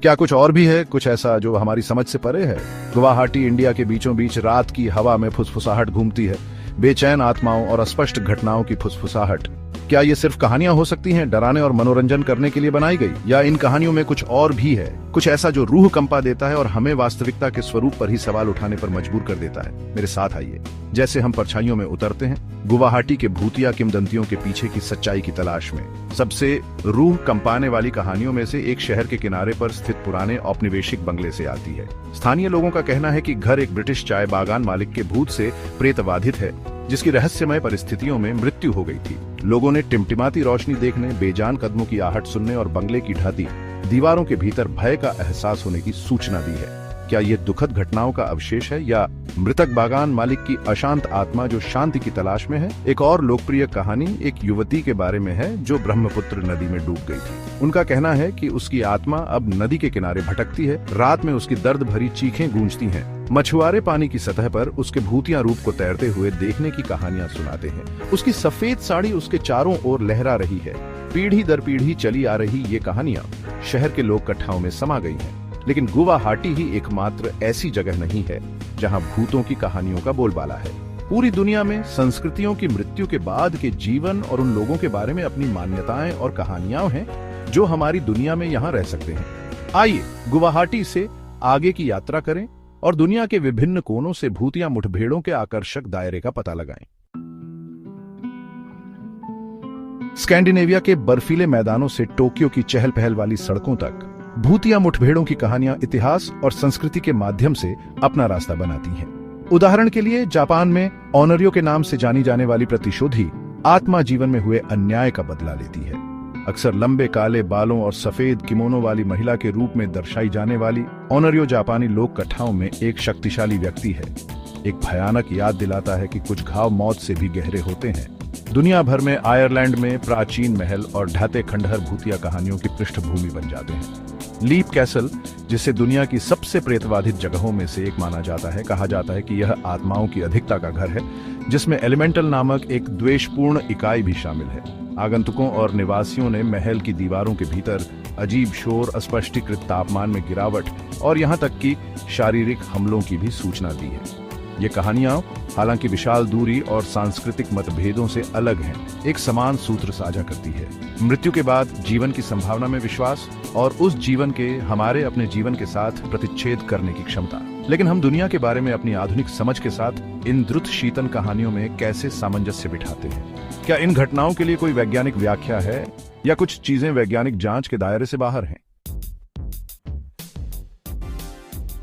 क्या कुछ और भी है, कुछ ऐसा जो हमारी समझ से परे है? गुवाहाटी इंडिया के बीचों बीच रात की हवा में फुसफुसाहट घूमती है, बेचैन आत्माओं और अस्पष्ट घटनाओं की फुसफुसाहट। क्या ये सिर्फ कहानियां हो सकती हैं, डराने और मनोरंजन करने के लिए बनाई गई, या इन कहानियों में कुछ और भी है, कुछ ऐसा जो रूह कंपा देता है और हमें वास्तविकता के स्वरूप पर ही सवाल उठाने पर मजबूर कर देता है? मेरे साथ आइए, जैसे हम परछाइयों में उतरते हैं गुवाहाटी के भूतिया किंवदंतियों के पीछे की सच्चाई की तलाश में। सबसे रूह कंपाने वाली कहानियों में से एक शहर के किनारे पर स्थित पुराने औपनिवेशिक बंगले से आती है। स्थानीय लोगों का कहना है कि घर एक ब्रिटिश चाय बागान मालिक के भूत से प्रेतबाधित है, जिसकी रहस्यमय परिस्थितियों में मृत्यु हो गई थी। लोगों ने टिमटिमाती रोशनी देखने, बेजान कदमों की आहट सुनने और बंगले की ढहती दीवारों के भीतर भय का एहसास होने की सूचना दी है। क्या ये दुखद घटनाओं का अवशेष है, या मृतक बागान मालिक की अशांत आत्मा जो शांति की तलाश में है? एक और लोकप्रिय कहानी एक युवती के बारे में है जो ब्रह्मपुत्र नदी में डूब गई थी। उनका कहना है कि उसकी आत्मा अब नदी के किनारे भटकती है, रात में उसकी दर्द भरी चीखें गूंजती हैं। मछुआरे पानी की सतह पर उसके भूतिया रूप को तैरते हुए देखने की कहानियां सुनाते हैं। उसकी सफेद साड़ी उसके चारों ओर लहरा रही है। पीढ़ी दर पीढ़ी चली आ रही ये कहानियां शहर के लोक कथाओं में समा गई हैं। लेकिन गुवाहाटी ही एकमात्र ऐसी जगह नहीं है जहां भूतों की कहानियों का बोलबाला है। पूरी दुनिया में संस्कृतियों की मृत्यु के बाद के जीवन और उन लोगों के बारे में अपनी मान्यताएं और कहानियां हैं जो हमारी दुनिया में यहां रह सकते हैं। आइए गुवाहाटी से आगे की यात्रा करें और दुनिया के विभिन्न कोनों से भूतिया मुठभेड़ों के आकर्षक दायरे का पता लगाएं। स्कैंडिनेविया के बर्फीले मैदानों से टोक्यो की चहल पहल वाली सड़कों तक भूतिया मुठभेड़ों की कहानियां इतिहास और संस्कृति के माध्यम से अपना रास्ता बनाती हैं। उदाहरण के लिए जापान में ओनरियो के नाम से जानी जाने वाली प्रतिशोधी आत्मा जीवन में हुए अन्याय का बदला लेती है। अक्सर लंबे काले बालों और सफेद किमोनो वाली महिला के रूप में दर्शाई जाने वाली ओनरियो जापानी लोक कथाओं में एक शक्तिशाली व्यक्ति है। एक भयानक याद दिलाता है कि कुछ घाव मौत से भी गहरे होते हैं। दुनिया भर में आयरलैंड में प्राचीन महल और ढहते खंडहर भूतिया कहानियों की पृष्ठभूमि बन जाते हैं। लीप कैसल, जिसे दुनिया की सबसे प्रेतबाधित जगहों में से एक माना जाता है, कहा जाता है कि यह आत्माओं की अधिकता का घर है, जिसमें एलिमेंटल नामक एक द्वेषपूर्ण इकाई भी शामिल है। आगंतुकों और निवासियों ने महल की दीवारों के भीतर अजीब शोर, अस्पष्टीकृत तापमान में गिरावट और यहाँ तक कि शारीरिक हमलों की भी सूचना दी है। ये कहानियां हालांकि विशाल दूरी और सांस्कृतिक मतभेदों से अलग हैं, एक समान सूत्र साझा करती है: मृत्यु के बाद जीवन की संभावना में विश्वास और उस जीवन के हमारे अपने जीवन के साथ प्रतिच्छेद करने की क्षमता। लेकिन हम दुनिया के बारे में अपनी आधुनिक समझ के साथ इन द्रुत शीतन कहानियों में कैसे सामंजस्य बिठाते हैं? क्या इन घटनाओं के लिए कोई वैज्ञानिक व्याख्या है, या कुछ चीजें वैज्ञानिक जांच के दायरे से बाहर हैं?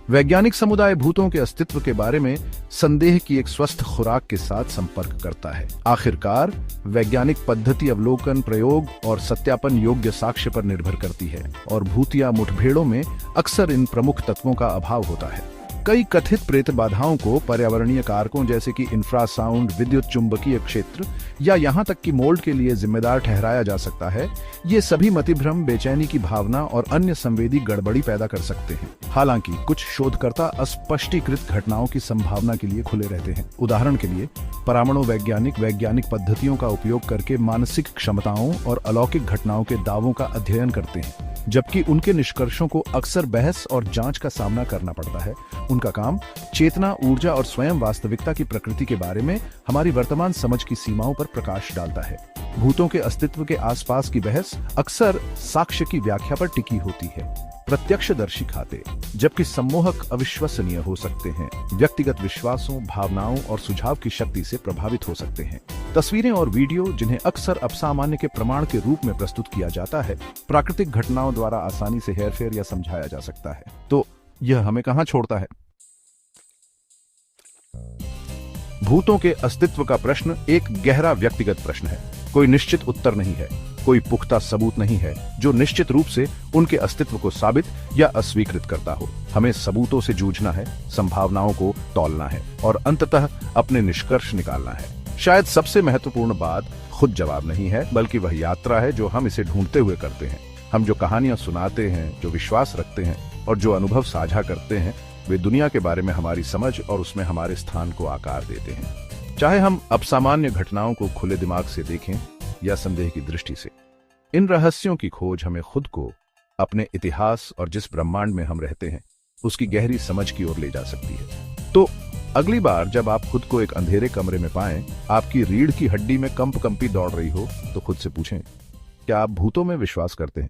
वैज्ञानिक समुदाय भूतों के अस्तित्व के बारे में संदेह की एक स्वस्थ खुराक के साथ संपर्क करता है। आखिरकार वैज्ञानिक पद्धति अवलोकन, प्रयोग और सत्यापन योग्य साक्ष्य पर निर्भर करती है, और भूतिया मुठभेड़ों में अक्सर इन प्रमुख तत्वों का अभाव होता है। कई कथित प्रेत बाधाओं को पर्यावरणीय कारकों जैसे कि इंफ्रासाउंड, विद्युत चुंबकीय क्षेत्र या यहाँ तक कि मोल्ड के लिए जिम्मेदार ठहराया जा सकता है। ये सभी मतिभ्रम, बेचैनी की भावना और अन्य संवेदी गड़बड़ी पैदा कर सकते हैं। हालांकि कुछ शोधकर्ता अस्पष्टीकृत घटनाओं की संभावना के लिए खुले रहते हैं। उदाहरण के लिए परमाणु वैज्ञानिक पद्धतियों का उपयोग करके मानसिक क्षमताओं और अलौकिक घटनाओं के दावों का अध्ययन करते हैं, जबकि उनके निष्कर्षों को अक्सर बहस और जांच का सामना करना पड़ता है। उनका काम चेतना, ऊर्जा और स्वयं वास्तविकता की प्रकृति के बारे में हमारी वर्तमान समझ की सीमाओं पर प्रकाश डालता है। भूतों के अस्तित्व के आसपास की बहस अक्सर साक्ष्य की व्याख्या पर टिकी होती है। प्रत्यक्षदर्शी खाते, जबकि सम्मोहक अविश्वसनीय हो सकते हैं, व्यक्तिगत विश्वासों, भावनाओं और सुझाव की शक्ति से प्रभावित हो सकते हैं। तस्वीरें और वीडियो, जिन्हें अक्सर अपसामान्य के प्रमाण के रूप में प्रस्तुत किया जाता है, प्राकृतिक घटनाओं द्वारा आसानी से हेरफेर या समझाया जा सकता है। तो यह हमें कहां छोड़ता है? भूतों के अस्तित्व का प्रश्न एक गहरा व्यक्तिगत प्रश्न है। कोई निश्चित उत्तर नहीं है, कोई पुख्ता सबूत नहीं है जो निश्चित रूप से उनके अस्तित्व को साबित या अस्वीकृत करता हो। हमें सबूतों से जूझना है, संभावनाओं को तौलना है और अंततः अपने निष्कर्ष निकालना है। शायद सबसे महत्वपूर्ण बात खुद जवाब नहीं है, बल्कि वह यात्रा है जो हम इसे ढूंढते हुए करते हैं। हम जो कहानियां सुनाते हैं, जो विश्वास रखते हैं और जो अनुभव साझा करते हैं, वे दुनिया के बारे में हमारी समझ और उसमें हमारे स्थान को आकार देते हैं। चाहे हम अपसामान्य घटनाओं को खुले दिमाग से देखें या संदेह की दृष्टि से, इन रहस्यों की खोज हमें खुद को अपने इतिहास और जिस ब्रह्मांड में हम रहते हैं उसकी गहरी समझ की ओर ले जा सकती है। तो अगली बार जब आप खुद को एक अंधेरे कमरे में पाएं, आपकी रीढ़ की हड्डी में कंपी दौड़ रही हो, तो खुद से पूछें, क्या आप भूतों में विश्वास करते हैं?